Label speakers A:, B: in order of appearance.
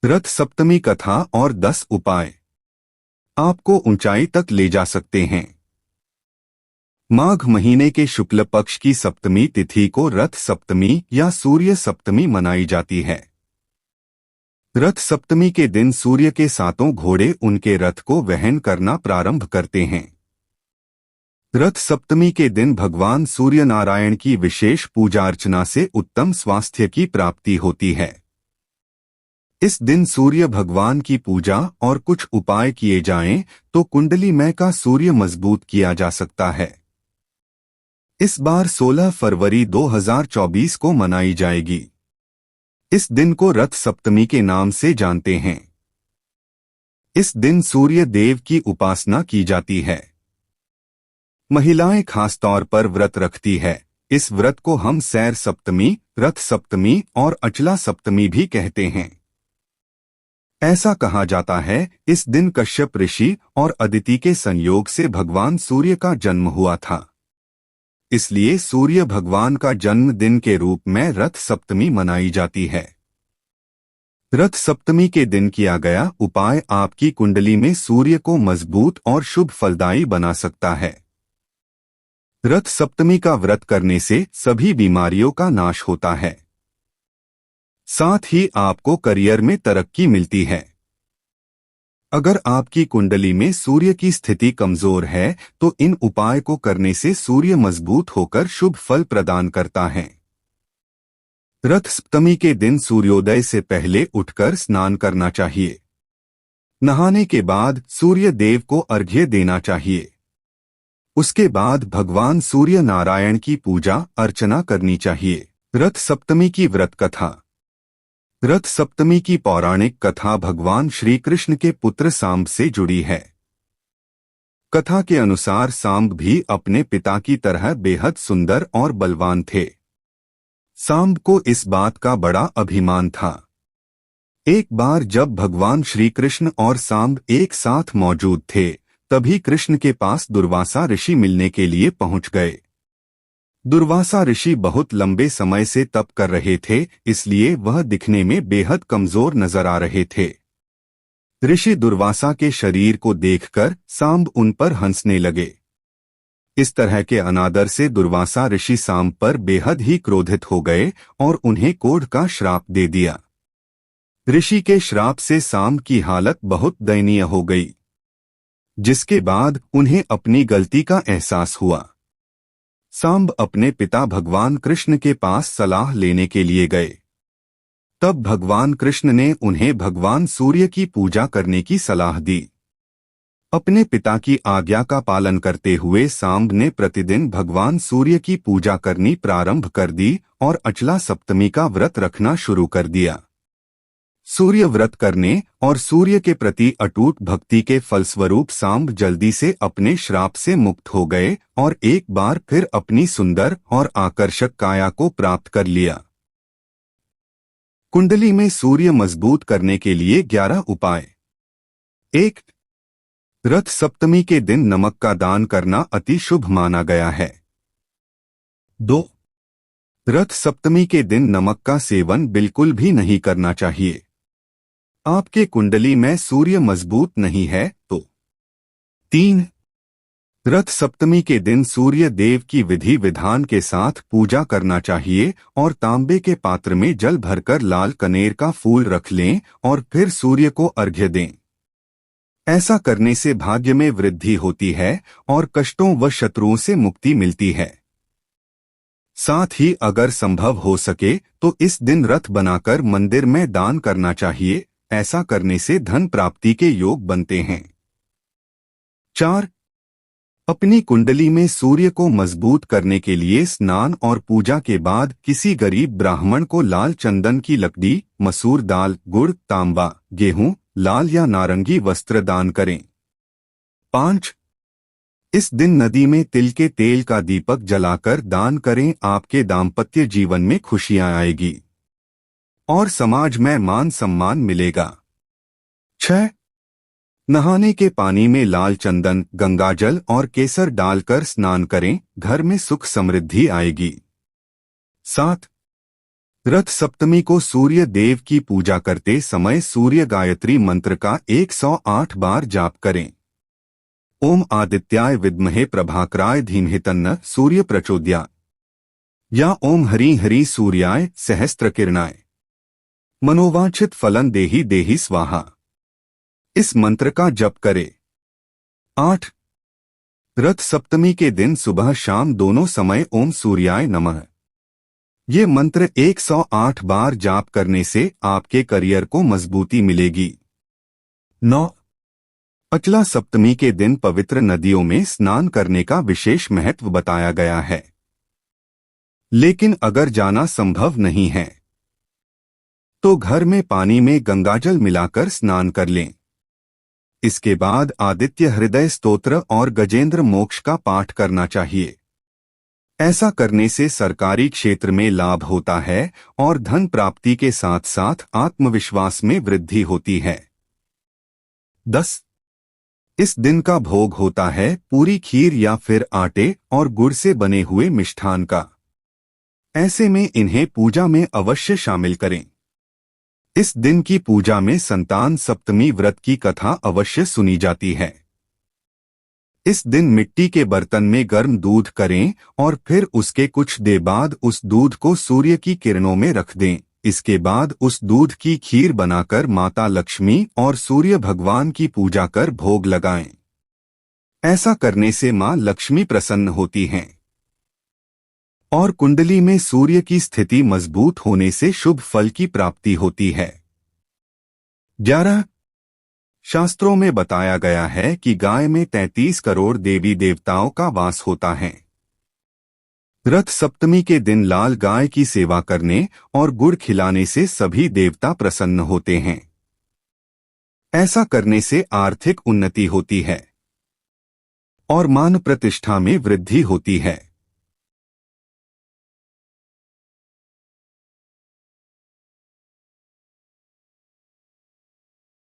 A: रथ सप्तमी कथा और 10 उपाय आपको ऊंचाई तक ले जा सकते हैं। माघ महीने के शुक्ल पक्ष की सप्तमी तिथि को रथ सप्तमी या सूर्य सप्तमी मनाई जाती है। रथ सप्तमी के दिन सूर्य के सातों घोड़े उनके रथ को वहन करना प्रारंभ करते हैं। रथ सप्तमी के दिन भगवान सूर्य नारायण की विशेष पूजा अर्चना से उत्तम स्वास्थ्य की प्राप्ति होती है। इस दिन सूर्य भगवान की पूजा और कुछ उपाय किए जाएं तो कुंडली में का सूर्य मजबूत किया जा सकता है। इस बार 16 फरवरी 2024 को मनाई जाएगी। इस दिन को रथ सप्तमी के नाम से जानते हैं। इस दिन सूर्य देव की उपासना की जाती है। महिलाएं खासतौर पर व्रत रखती है। इस व्रत को हम सैर सप्तमी, रथ सप्तमी और अचला सप्तमी भी कहते हैं। ऐसा कहा जाता है इस दिन कश्यप ऋषि और अदिति के संयोग से भगवान सूर्य का जन्म हुआ था। इसलिए सूर्य भगवान का जन्मदिन के रूप में रथ सप्तमी मनाई जाती है। रथ सप्तमी के दिन किया गया उपाय आपकी कुंडली में सूर्य को मजबूत और शुभ फलदायी बना सकता है। रथ सप्तमी का व्रत करने से सभी बीमारियों का नाश होता है। साथ ही आपको करियर में तरक्की मिलती है। अगर आपकी कुंडली में सूर्य की स्थिति कमजोर है तो इन उपाय को करने से सूर्य मजबूत होकर शुभ फल प्रदान करता है। रथ सप्तमी के दिन सूर्योदय से पहले उठकर स्नान करना चाहिए। नहाने के बाद सूर्य देव को अर्घ्य देना चाहिए। उसके बाद भगवान सूर्य नारायण की पूजा अर्चना करनी चाहिए। रथ सप्तमी की व्रत कथा। रथ सप्तमी की पौराणिक कथा भगवान श्री कृष्ण के पुत्र सांब से जुड़ी है। कथा के अनुसार सांब भी अपने पिता की तरह बेहद सुंदर और बलवान थे। सांब को इस बात का बड़ा अभिमान था। एक बार जब भगवान श्री कृष्ण और सांब एक साथ मौजूद थे तभी कृष्ण के पास दुर्वासा ऋषि मिलने के लिए पहुंच गए। दुर्वासा ऋषि बहुत लंबे समय से तप कर रहे थे, इसलिए वह दिखने में बेहद कमजोर नजर आ रहे थे। ऋषि दुर्वासा के शरीर को देखकर सांब उन पर हंसने लगे। इस तरह के अनादर से दुर्वासा ऋषि सांब पर बेहद ही क्रोधित हो गए और उन्हें कोढ़ का श्राप दे दिया। ऋषि के श्राप से सांब की हालत बहुत दयनीय हो गई, जिसके बाद उन्हें अपनी गलती का एहसास हुआ। सांब अपने पिता भगवान कृष्ण के पास सलाह लेने के लिए गए। तब भगवान कृष्ण ने उन्हें भगवान सूर्य की पूजा करने की सलाह दी। अपने पिता की आज्ञा का पालन करते हुए सांब ने प्रतिदिन भगवान सूर्य की पूजा करनी प्रारंभ कर दी और अचला सप्तमी का व्रत रखना शुरू कर दिया। सूर्य व्रत करने और सूर्य के प्रति अटूट भक्ति के फलस्वरूप सांब जल्दी से अपने श्राप से मुक्त हो गए और एक बार फिर अपनी सुंदर और आकर्षक काया को प्राप्त कर लिया। कुंडली में सूर्य मजबूत करने के लिए 11 उपाय। 1. रथ सप्तमी के दिन नमक का दान करना अति शुभ माना गया है। 2. रथ सप्तमी के दिन नमक का सेवन बिल्कुल भी नहीं करना चाहिए। आपके कुंडली में सूर्य मजबूत नहीं है तो। 3. रथ सप्तमी के दिन सूर्य देव की विधि विधान के साथ पूजा करना चाहिए और तांबे के पात्र में जल भरकर लाल कनेर का फूल रख लें और फिर सूर्य को अर्घ्य दें। ऐसा करने से भाग्य में वृद्धि होती है और कष्टों व शत्रुओं से मुक्ति मिलती है। साथ ही अगर संभव हो सके तो इस दिन रथ बनाकर मंदिर में दान करना चाहिए। ऐसा करने से धन प्राप्ति के योग बनते हैं। 4. अपनी कुंडली में सूर्य को मजबूत करने के लिए स्नान और पूजा के बाद किसी गरीब ब्राह्मण को लाल चंदन की लकड़ी, मसूर दाल, गुड़, तांबा, गेहूं, लाल या नारंगी वस्त्र दान करें। 5. इस दिन नदी में तिल के तेल का दीपक जलाकर दान करें। आपके दाम्पत्य जीवन में खुशियां आएगी और समाज में मान सम्मान मिलेगा। 6. नहाने के पानी में लाल चंदन, गंगाजल और केसर डालकर स्नान करें। घर में सुख समृद्धि आएगी। 7. रथ सप्तमी को सूर्य देव की पूजा करते समय सूर्य गायत्री मंत्र का 108 बार जाप करें। ओम आदित्याय विद्महे प्रभाकराय धीमहि तन्नः सूर्य प्रचोदयात् या ओम हरि हरि सूर्याय सहस्त्रकिरणाय मनोवांछित फलन देहि देहि स्वाहा, इस मंत्र का जप करें। 8 रथ सप्तमी के दिन सुबह शाम दोनों समय ओम सूर्याय नमः ये मंत्र 108 बार जाप करने से आपके करियर को मजबूती मिलेगी। 9 अचला सप्तमी के दिन पवित्र नदियों में स्नान करने का विशेष महत्व बताया गया है, लेकिन अगर जाना संभव नहीं है तो घर में पानी में गंगाजल मिलाकर स्नान कर लें। इसके बाद आदित्य हृदय स्तोत्र और गजेंद्र मोक्ष का पाठ करना चाहिए। ऐसा करने से सरकारी क्षेत्र में लाभ होता है और धन प्राप्ति के साथ साथ आत्मविश्वास में वृद्धि होती है। 10 इस दिन का भोग होता है पूरी खीर या फिर आटे और गुड़ से बने हुए मिष्ठान का। ऐसे में इन्हें पूजा में अवश्य शामिल करें। इस दिन की पूजा में संतान सप्तमी व्रत की कथा अवश्य सुनी जाती है। इस दिन मिट्टी के बर्तन में गर्म दूध करें और फिर उसके कुछ देर बाद उस दूध को सूर्य की किरणों में रख दें। इसके बाद उस दूध की खीर बनाकर माता लक्ष्मी और सूर्य भगवान की पूजा कर भोग लगाएं। ऐसा करने से मां लक्ष्मी प्रसन्न होती हैं और कुंडली में सूर्य की स्थिति मजबूत होने से शुभ फल की प्राप्ति होती है। 11 शास्त्रों में बताया गया है कि गाय में 33 करोड़ देवी देवताओं का वास होता है। रथ सप्तमी के दिन लाल गाय की सेवा करने और गुड़ खिलाने से सभी देवता प्रसन्न होते हैं। ऐसा करने से आर्थिक उन्नति होती है और मान प्रतिष्ठा में वृद्धि होती है।